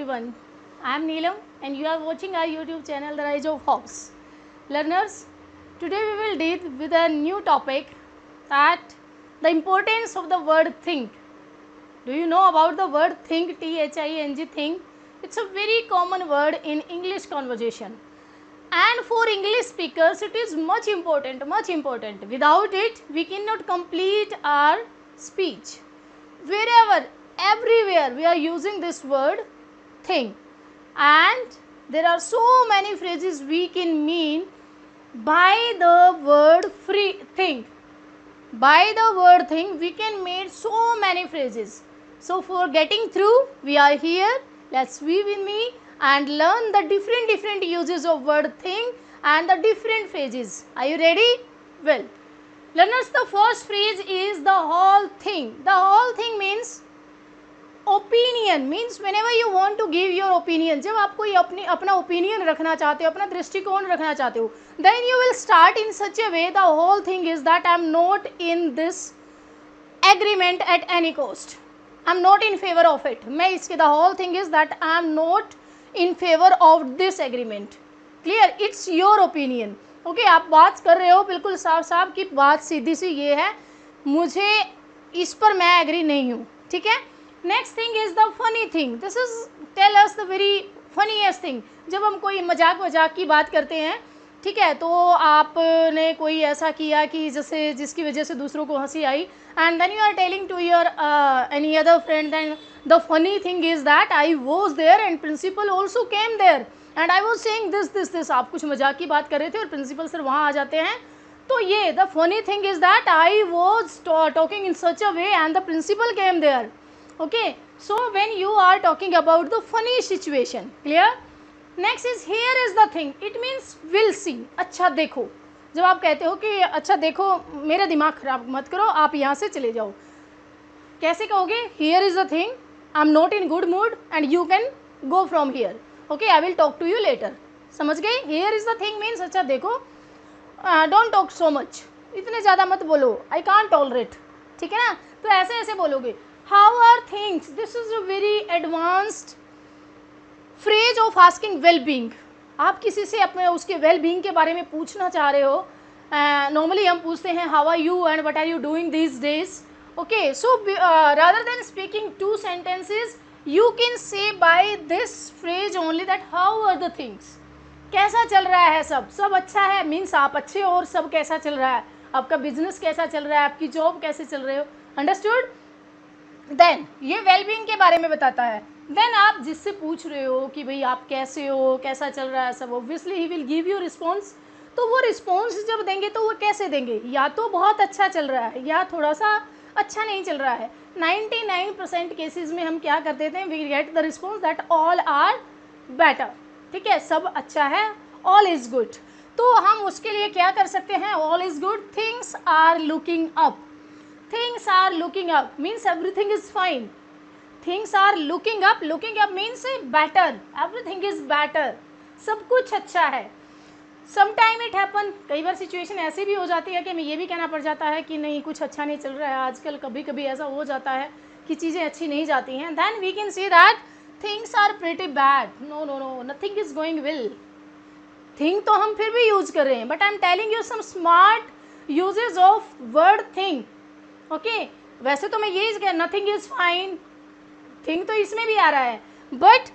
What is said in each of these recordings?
everyone. I am Neelam and you are watching our YouTube channel The Rise of Hobbes. Learners, today we will deal with a new topic, that the importance of the word think. Do you know about the word think, T-H-I-N-G, think? It's a very common word in English conversation. And for English speakers it is much important. Without it we cannot complete our speech. Wherever, everywhere we are using this word think, and there are so many phrases we can mean by the word think. By the word think we can make so many phrases. So for getting through, we are here. Let's be with me and learn the different uses of word think and the different phrases. Are you ready? Well, learners, the first phrase is the whole thing. The whole thing means opinion, means whenever you want to give your opinion, जब आप कोई अपना opinion रखना चाहते हो, अपना दृष्टिकोण रखना चाहते हो, then you will start in such a way, the whole thing is that I am not in this agreement at any cost, I am not in favour of it. मैं इसके the whole thing is that I am not in favour of this agreement. Clear? It's your opinion. Okay, आप बात कर रहे हो बिल्कुल साफ साफ की बात सीधी सी ये है, मुझे इस पर मैं एग्री नहीं हूँ. ठीक है. Next thing is the funny thing. This is tell us the very funniest thing. जब हम कोई मजाक की बात करते हैं, ठीक है, तो आपने कोई ऐसा किया कि जैसे जिसकी वजह से दूसरों को हंसी आई, and then you are telling to your any other friend, then the funny thing is that I was there and principal also came there and I was saying this. आप कुछ मजाक की बात कर रहे थे और प्रिंसिपल सर वहाँ आ जाते हैं. तो ये the funny thing is that I was talking in such a way and the principal came there. Okay, so when you are talking about the funny situation, clear? Next is here is the thing. It means will see. अच्छा देखो. जब आप कहते हो कि अच्छा देखो, मेरा दिमाग खराब मत करो, आप यहाँ से चले जाओ, कैसे कहोगे? Here is the thing. I'm not in good mood and you can go from here. Okay, I will talk to you later. समझ गए? Here is the thing means अच्छा देखो, don't talk so much. इतने ज़्यादा मत बोलो. I can't tolerate. ठीक है ना? तो ऐसे बोलोगे. How are things? This is a very advanced phrase of asking well-being. आप किसी से अपने उसके well-being के बारे में पूछना चाह रहे हो. Normally हम पूछते हैं how are you and what are you doing these days. Okay, so rather than speaking two sentences, you can say by this phrase only that how are the things. कैसा चल रहा है सब अच्छा है, मीन्स आप अच्छे हो और सब कैसा चल रहा है, आपका बिजनेस कैसा चल रहा है, आपकी जॉब कैसे चल रहे हो. अंडरस्टूड? देन ये वेलबींग के बारे में बताता है. देन आप जिससे पूछ रहे हो कि भाई आप कैसे हो, कैसा चल रहा है सब, obviously he will give you response. तो वो रिस्पॉन्स जब देंगे तो वो कैसे देंगे? या तो बहुत अच्छा चल रहा है या थोड़ा सा अच्छा नहीं चल रहा है. 99% केसेस में हम क्या कर देते हैं, we get the response that all are better. ठीक है, सब अच्छा है, ऑल इज़ गुड. तो हम उसके लिए क्या कर सकते हैं? All is good, things are looking up. Things are looking up means everything is fine. Things are looking up means better. Everything is better. सब कुछ अच्छा है. Sometime it happen, कई बार सिचुएशन ऐसी भी हो जाती है कि हमें ये भी कहना पड़ जाता है कि नहीं कुछ अच्छा नहीं चल रहा है आजकल. कभी ऐसा हो जाता है कि चीज़ें अच्छी नहीं जाती हैं. Then we can say that things are pretty bad. No, nothing is going well. Think तो हम फिर भी यूज कर रहे हैं, but I am telling you some smart uses of word think. Okay, वैसे तो मैं यही कह, नथिंग इज फाइन, थिंग तो इसमें भी आ रहा है, but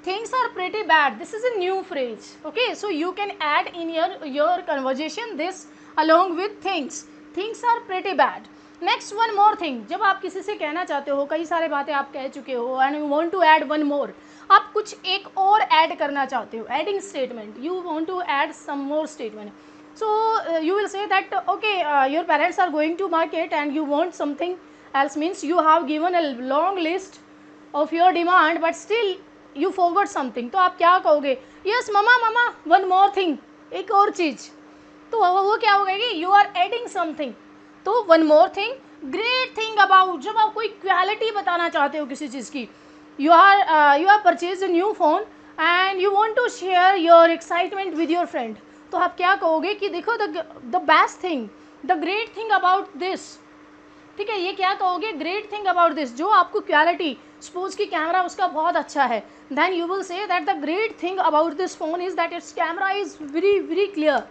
things are pretty bad. This is a new phrase. Okay, so you can add in your conversation this along with things. Things are pretty bad. Next one more thing. जब आप किसी से कहना चाहते हो, कई सारे बातें आप कह चुके हो and you want to add one more, आप कुछ एक और ऐड करना चाहते हो, adding statement, you want to add some more statement. So you will say that okay, your parents are going to market and you want something else, means you have given a long list of your demand but still you forgot something. तो आप क्या कहोगे? Yes mama, one more thing, एक और चीज़. तो वो क्या होगा कि you are adding something. तो one more thing. Great thing about, जब आप कोई क्वालिटी बताना चाहते हो किसी चीज़ की, you are purchased a new phone and you want to share your excitement with your friend. तो आप क्या कहोगे कि देखो the best thing, the great thing about this. ठीक है, ये क्या कहोगे, ग्रेट थिंग अबाउट दिस, जो आपको क्वालिटी, सपोज की कैमरा उसका बहुत अच्छा है, then you will say that the great thing about this phone is that it's camera is very very clear,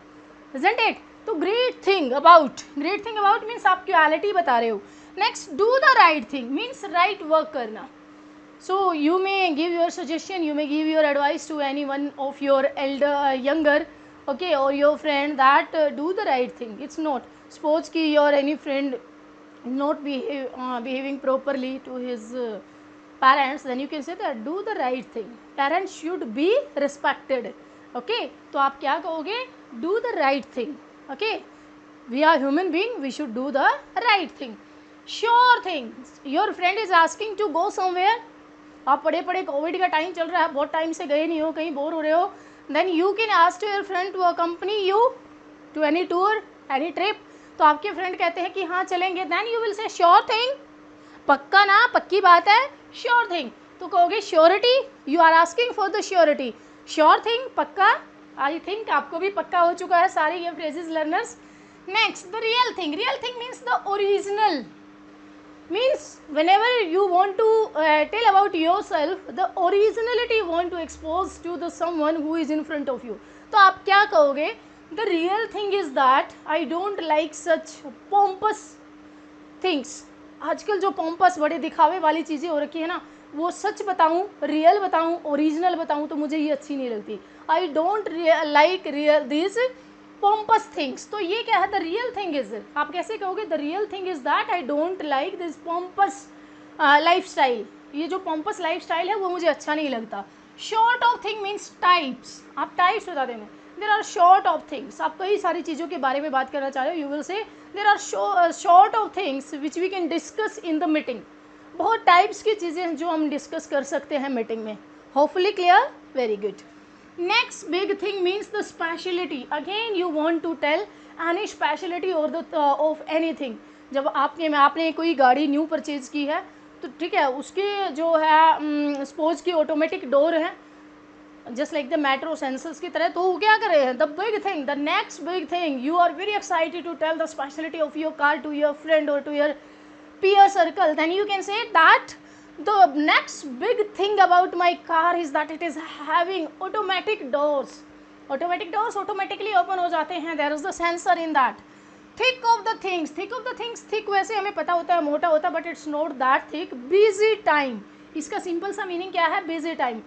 isn't it. तो ग्रेट थिंग अबाउट मीन्स आप quality बता रहे हो। Next, do the right thing means right work करना। So you may give your suggestion, you may give your advice to any one of your elder, younger, okay, or your friend that do the right thing. It's not, suppose ki your any friend not behaving properly to his parents, then you can say that do the right thing. Parents should be respected, okay. तो आप क्या कहोगे, do the right thing, okay. We are human being, we should do the right thing. Sure thing, your friend is asking to go somewhere, आप पढ़े पढ़े Covid का time चल रहा है, बहुत टाइम से गए नहीं हो, कहीं बोर हो रहे हो, then you can ask your friend to accompany you to any tour, any trip. तो आपके फ्रेंड कहते हैं कि हाँ चलेंगे, then you will say sure thing, पक्का ना, पक्की बात है, श्योर थिंग। तो कहोगे surety, you are asking for the surety, sure thing, पक्का। आई थिंक आपको भी पक्का हो चुका है सारे ये phrases learners. Next, the real thing means the original, means whenever you want to tell about yourself, the originality you want to expose to the someone who is in front of you. तो आप क्या कहोगे, the real thing is that I don't like such pompous things. आजकल जो pompous बड़े दिखावे वाली चीज़ें हो रखी है ना, वो सच बताऊँ, रियल बताऊँ, ओरिजिनल बताऊँ तो मुझे ये अच्छी नहीं लगती। I don't like these pompous things. तो ये क्या है, the real thing is, आप कैसे कहोगे, the real thing is that I don't like this pompous lifestyle. ये जो pompous lifestyle है वो मुझे अच्छा नहीं लगता। Short of thing means types. आप types बता देंगे, there are short of things. आप कई सारी चीज़ों के बारे में बात करना चाह रहे हो, you will say there are short of things which we can discuss in the meeting. बहुत टाइप्स की चीज़ें हैं जो हम डिस्कस कर सकते हैं मीटिंग में। Hopefully clear, very good. Next big thing means the speciality. Again you want to tell any speciality or the of anything. जब आपने कोई गाड़ी न्यू परचेज की है तो ठीक है, उसके जो है सपोज की ऑटोमेटिक डोर है, just like the metro sensors की तरह, तो वो क्या कर रहे हैं, the big thing, the next big thing, you are very excited to tell the speciality of your car to your friend or to your peer circle, then you can say that the next big thing about my car is that it is having automatic doors. Automatic doors automatically open हो जाते हैं, there is the sensor in that. Thick of the things, thick वैसे हमें पता होता है मोटा होता है, but it's not that thick. Busy time, इसका सिंपल सा मीनिंग क्या है, busy time.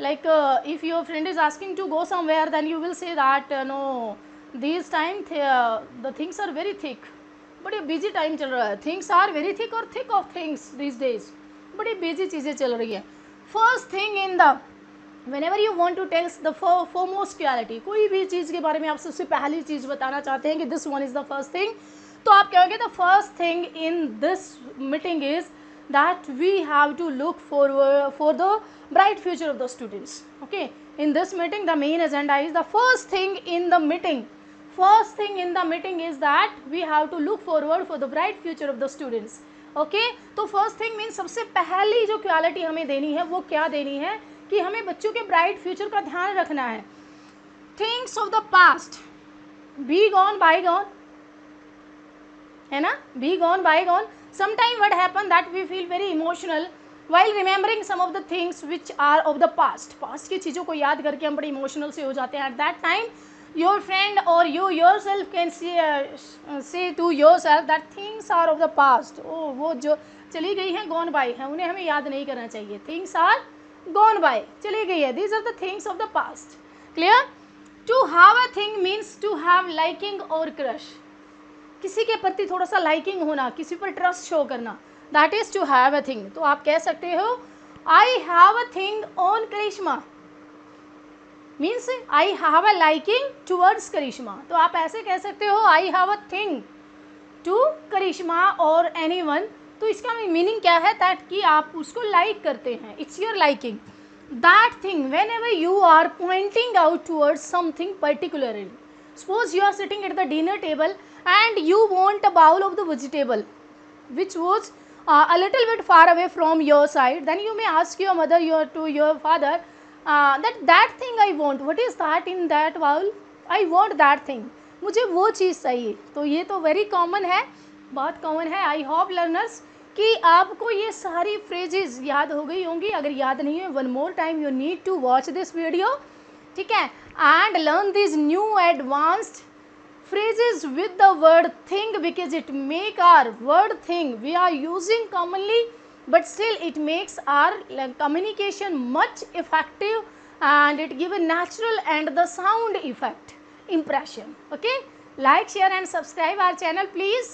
Like if your friend is asking to go somewhere, then you will say that no, these time the things are very thick. बड़ी busy time चल रहा है, things are very thick और thick of things this days, बड़ी busy चीज़ें चल रही है। First thing in the whenever you want to tell the foremost quality, कोई भी चीज़ के बारे में आप सबसे पहली चीज़ बताना चाहते हैं कि this one is the first thing, तो आप कहोगे the first thing in this meeting is that we have to look for the bright future of the students. Okay, in this meeting the main agenda is the first thing in the meeting. First thing in the meeting is that we have to look forward for the bright future of the students. Okay, तो first thing means सबसे पहली जो quality हमें देनी है वो क्या देनी है कि हमें बच्चों के ब्राइट फ्यूचर का ध्यान रखना है। Things of the past, be gone, bygone, है ना, be gone, bygone. Sometime what happen that we feel very emotional while remembering some of the things which are of the past. Past की चीज़ों को याद करके हम बड़े इमोशनल से हो जाते हैं। At that time your friend or you yourself can say to yourself that things are of the past. Oh, वो जो चली गई हैं gone by हैं, उन्हें हमें याद नहीं करना चाहिए। Things are gone by, चली गई है, these are the things of the past. Clear? To have a thing means to have liking or crush. किसी के प्रति थोड़ा सा liking होना, किसी पर trust शो करना, that is to have a thing. तो आप कह सकते हो I have a thing on Karishma. Means I have a liking towards Karishma, तो आप ऐसे कह सकते हो I have a thing to Karishma or any one. तो इसका मीनिंग क्या है, दैट कि आप उसको लाइक करते हैं, it's your liking that thing whenever you are pointing out towards something particularly. Suppose you are sitting at the dinner table and you want a bowl of the vegetable which was a little bit far away from your side, then you may ask your mother to your father that thing I want, what is that in that bowl, I want that thing, मुझे वो चीज़ चाहिए। तो ये तो very common है बहुत common है। I hope learners कि आपको ये सारी फ्रेजेस याद हो गई होंगी। अगर याद नहीं है, one more time you need to watch this video, ठीक है, and learn this new advanced phrases with the word think, because it make our word thing we are using commonly, but still it makes our communication much effective, and it give a natural and the sound effect impression. Okay, like, share and subscribe our channel please.